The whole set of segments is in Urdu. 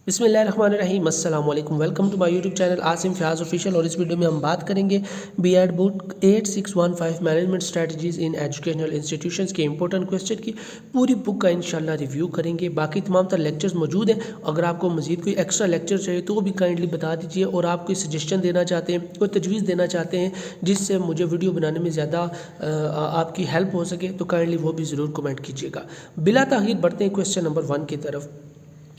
بسم اللہ الرحمن الرحیم، السلام علیکم، welcome to my YouTube channel Asim Fayyaz official. اور اس ویڈیو میں ہم بات کریں گے B Ed book 8615 management strategies in educational institutions کے امپورٹنٹ کویسچن کی پوری بک کا انشاءاللہ ریویو کریں گے۔ باقی تمام تر لیکچرز موجود ہیں، اگر آپ کو مزید کوئی ایکسٹرا لیکچر چاہیے تو وہ بھی کائنڈلی بتا دیجیے، اور آپ کوئی سجیشن دینا چاہتے ہیں، کوئی تجویز دینا چاہتے ہیں جس سے مجھے ویڈیو بنانے میں زیادہ آپ کی ہیلپ ہو سکے تو کائنڈلی وہ بھی ضرور کمنٹ کیجیے گا۔ بلا تاخیر بڑھتے ہیں کویسچن نمبر 1 کی طرف۔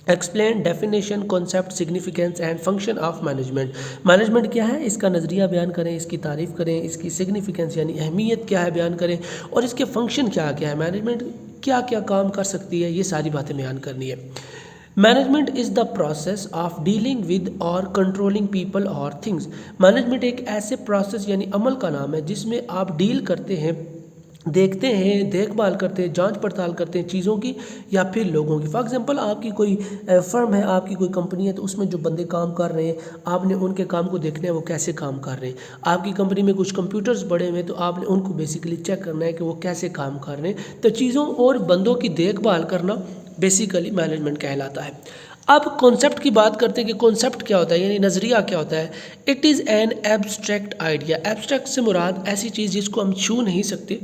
Explain definition concept significance and function of management. Management کیا ہے، اس کا نظریہ بیان کریں، اس کی تعریف کریں، اس کی سگنیفیکینس یعنی اہمیت کیا ہے بیان کریں، اور اس کے فنکشن کیا ہے، مینجمنٹ کیا کیا کام کر سکتی ہے، یہ ساری باتیں بیان کرنی ہے۔ Management is the process of dealing with اور کنٹرولنگ پیپل اور تھنگس۔ مینجمنٹ ایک ایسے پروسیس یعنی عمل کا نام ہے جس میں آپ ڈیل کرتے ہیں، دیکھتے ہیں، دیکھ بھال کرتے ہیں، جانچ پڑتال کرتے ہیں چیزوں کی یا پھر لوگوں کی۔ فار ایگزامپل آپ کی کوئی فرم ہے، آپ کی کوئی کمپنی ہے، تو اس میں جو بندے کام کر رہے ہیں آپ نے ان کے کام کو دیکھنا ہے وہ کیسے کام کر رہے ہیں۔ آپ کی کمپنی میں کچھ کمپیوٹرز پڑے ہوئے ہیں تو آپ نے ان کو بیسیکلی چیک کرنا ہے کہ وہ کیسے کام کر رہے ہیں۔ تو چیزوں اور بندوں کی دیکھ بھال کرنا بیسیکلی مینجمنٹ کہلاتا ہے۔ اب کانسیپٹ کی بات کرتے ہیں کہ کانسیپٹ کیا ہوتا ہے، یعنی نظریہ کیا ہوتا ہے۔ It is an abstract idea. Abstract سے مراد ایسی چیز جس کو ہم چھو نہیں سکتے،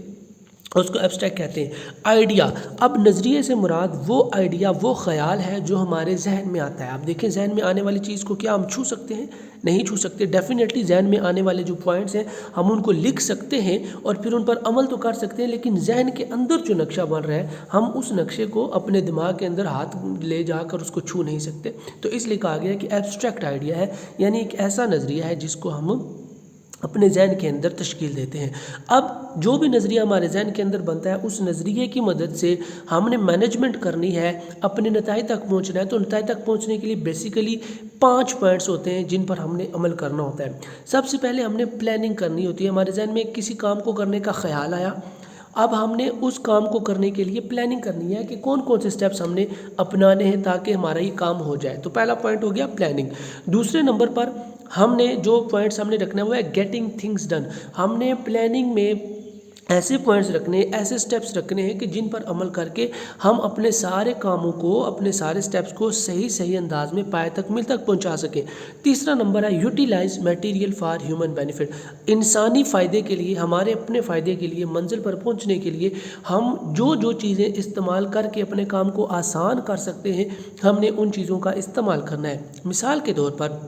اس کو ایبسٹریکٹ کہتے ہیں۔ آئیڈیا، اب نظریے سے مراد وہ آئیڈیا، وہ خیال ہے جو ہمارے ذہن میں آتا ہے۔ آپ دیکھیں ذہن میں آنے والی چیز کو کیا ہم چھو سکتے ہیں؟ نہیں چھو سکتے۔ ڈیفینیٹلی ذہن میں آنے والے جو پوائنٹس ہیں ہم ان کو لکھ سکتے ہیں اور پھر ان پر عمل تو کر سکتے ہیں، لیکن ذہن کے اندر جو نقشہ بن رہا ہے ہم اس نقشے کو اپنے دماغ کے اندر ہاتھ لے جا کر اس کو چھو نہیں سکتے۔ تو اس لیے کہا گیا کہ ایبسٹریکٹ آئیڈیا ہے، یعنی ایک ایسا نظریہ ہے جس کو ہم اپنے ذہن کے اندر تشکیل دیتے ہیں۔ اب جو بھی نظریہ ہمارے ذہن کے اندر بنتا ہے اس نظریے کی مدد سے ہم نے مینجمنٹ کرنی ہے، اپنے نتائج تک پہنچنا ہے۔ تو نتائج تک پہنچنے کے لیے بیسیکلی 5 پوائنٹس ہوتے ہیں جن پر ہم نے عمل کرنا ہوتا ہے۔ سب سے پہلے ہم نے پلاننگ کرنی ہوتی ہے۔ ہمارے ذہن میں کسی کام کو کرنے کا خیال آیا، اب ہم نے اس کام کو کرنے کے لیے پلاننگ کرنی ہے کہ کون کون سے سٹیپس ہم نے اپنانے ہیں تاکہ ہمارا یہ کام ہو جائے۔ تو پہلا پوائنٹ ہو گیا پلاننگ۔ دوسرے نمبر پر ہم نے جو پوائنٹس ہم نے رکھنا ہے وہ ہے گیٹنگ تھنگس ڈن۔ ہم نے پلاننگ میں ایسے پوائنٹس رکھنے، ایسے سٹیپس رکھنے ہیں کہ جن پر عمل کر کے ہم اپنے سارے کاموں کو، اپنے سارے سٹیپس کو صحیح انداز میں پائے تک مل تک پہنچا سکیں۔ تیسرا نمبر ہے utilize material for human benefit. انسانی فائدے کے لیے، ہمارے اپنے فائدے کے لیے، منزل پر پہنچنے کے لیے ہم جو چیزیں استعمال کر کے اپنے کام کو آسان کر سکتے ہیں ہم نے ان چیزوں کا استعمال کرنا ہے۔ مثال کے طور پر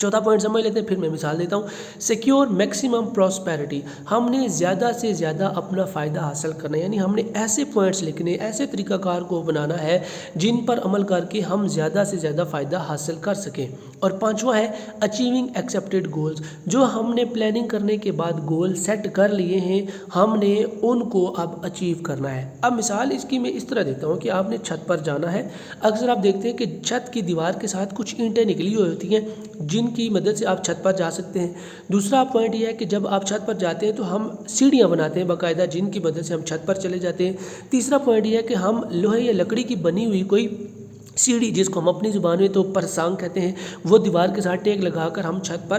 چوتھا پوائنٹ سمجھ لیتے ہیں، پھر میں مثال دیتا ہوں۔ Secure maximum prosperity. ہم نے زیادہ سے زیادہ اپنا فائدہ حاصل کرنا ہے، یعنی ہم نے ایسے پوائنٹس لکھنے، ایسے طریقہ کار کو بنانا ہے جن پر عمل کر کے ہم زیادہ سے زیادہ فائدہ حاصل کر سکیں۔ اور پانچواں ہے اچیونگ ایکسیپٹیڈ گولز۔ جو ہم نے پلاننگ کرنے کے بعد گول سیٹ کر لیے ہیں ہم نے ان کو اب اچیو کرنا ہے۔ اب مثال اس کی میں اس طرح دیتا ہوں کہ آپ نے چھت پر جانا ہے۔ اکثر آپ دیکھتے ہیں کہ چھت کی دیوار کے ساتھ کچھ اینٹیں نکلی ہوئی ہوتی ہیں جن کی مدد سے آپ چھت پر جا سکتے ہیں۔ دوسرا پوائنٹ یہ ہے کہ جب آپ چھت پر جاتے ہیں تو ہم سیڑھیاں بناتے ہیں باقاعدہ جن کی مدد سے ہم چھت پر چلے جاتے ہیں۔ تیسرا پوائنٹ یہ ہے کہ ہم لوہے یا لکڑی کی بنی ہوئی کوئی سیڑھی، جس کو ہم اپنی زبان میں تو پرسانگ کہتے ہیں، وہ دیوار کے ساتھ ٹیک لگا کر ہم چھت پر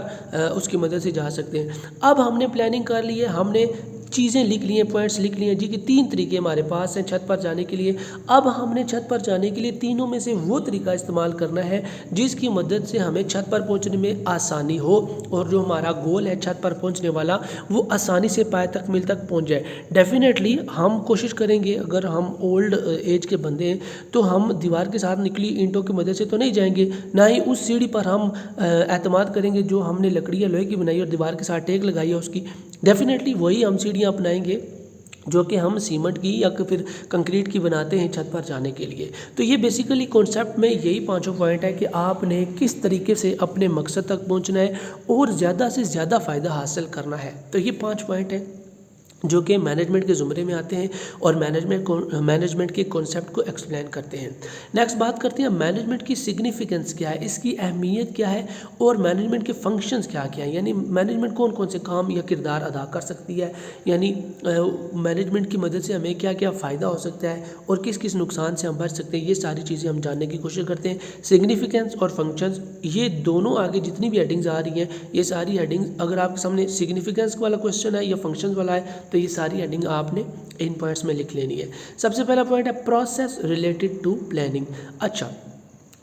اس کی مدد سے جا سکتے ہیں۔ اب ہم نے پلاننگ کر لی ہے، ہم نے چیزیں لکھ لی ہیں، پوائنٹس لکھ لیے ہیں جی کہ 3 طریقے ہمارے پاس ہیں چھت پر جانے کے لیے۔ اب ہم نے چھت پر جانے کے لیے تینوں میں سے وہ طریقہ استعمال کرنا ہے جس کی مدد سے ہمیں چھت پر پہنچنے میں آسانی ہو اور جو ہمارا گول ہے چھت پر پہنچنے والا وہ آسانی سے پائے تک مل تک پہنچ جائے۔ ڈیفینیٹلی ہم کوشش کریں گے، اگر ہم اولڈ ایج کے بندے ہیں تو ہم دیوار کے ساتھ نکلی اینٹوں کی مدد سے تو نہیں جائیں گے، نہ ہی اس سیڑھی پر ہم اعتماد کریں گے جو ہم نے لکڑی یا لوہے کی بنائی اور دیوار کے ساتھ ٹیک لگائی ہے اس کی۔ ڈیفینیٹلی وہی ہم سیڑھیاں اپنائیں گے جو کہ ہم سیمنٹ کی یا پھر کنکریٹ کی بناتے ہیں چھت پر جانے کے لیے۔ تو یہ بیسیکلی کانسیپٹ میں یہی 5 پوائنٹ ہے کہ آپ نے کس طریقے سے اپنے مقصد تک پہنچنا ہے اور زیادہ سے زیادہ فائدہ حاصل کرنا ہے۔ تو یہ 5 پوائنٹ ہیں جو کہ مینجمنٹ کے زمرے میں آتے ہیں اور مینجمنٹ کے کانسیپٹ کو ایکسپلین کرتے ہیں۔ نیکسٹ بات کرتے ہیں مینجمنٹ کی سگنیفیکنس کیا ہے، اس کی اہمیت کیا ہے اور مینجمنٹ کے فنکشنز کیا کیا ہیں، یعنی مینجمنٹ کون کون سے کام یا کردار ادا کر سکتی ہے، یعنی مینجمنٹ کی مدد سے ہمیں کیا کیا فائدہ ہو سکتا ہے اور کس کس نقصان سے ہم بچ سکتے ہیں۔ یہ ساری چیزیں ہم جاننے کی کوشش کرتے ہیں۔ سگنیفیکنس اور فنکشنز، یہ دونوں آگے جتنی بھی ہیڈنگز آ رہی ہیں یہ ساری ہیڈنگز اگر آپ کے سامنے سگنیفیکنس والا کویسچن ہے یا فنکشنز والا ہے تو یہ ساری ہیڈنگ آپ نے ان پوائنٹس میں لکھ لینی ہے۔ سب سے پہلا پوائنٹ ہے پروسیس ریلیٹڈ ٹو پلاننگ۔ اچھا،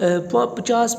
50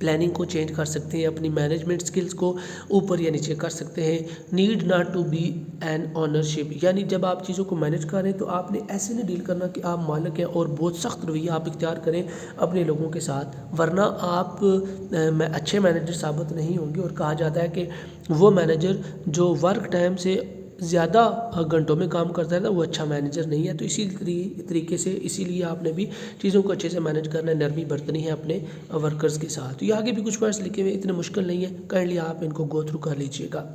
پلاننگ کو چینج کر سکتے ہیں، اپنی مینجمنٹ سکلز کو اوپر یا نیچے کر سکتے ہیں۔ Need not to be an ownership, یعنی جب آپ چیزوں کو مینج کر رہے ہیں تو آپ نے ایسے نہیں ڈیل کرنا کہ آپ مالک ہیں اور بہت سخت رویہ آپ اختیار کریں اپنے لوگوں کے ساتھ، ورنہ آپ اچھے مینیجر ثابت نہیں ہوں گے۔ اور کہا جاتا ہے کہ وہ مینیجر جو ورک ٹائم سے زیادہ گھنٹوں میں کام کرتا ہے وہ اچھا مینیجر نہیں ہے۔ تو اسی طریقے سے اسی لیے آپ نے بھی چیزوں کو اچھے سے مینیج کرنا ہے، نرمی برتنی ہے اپنے ورکرز کے ساتھ۔ تو یہ آگے بھی کچھ پوائنٹس لکھے ہوئے اتنے مشکل نہیں ہیں، کائنڈلی آپ ان کو گو تھرو کر لیجئے گا۔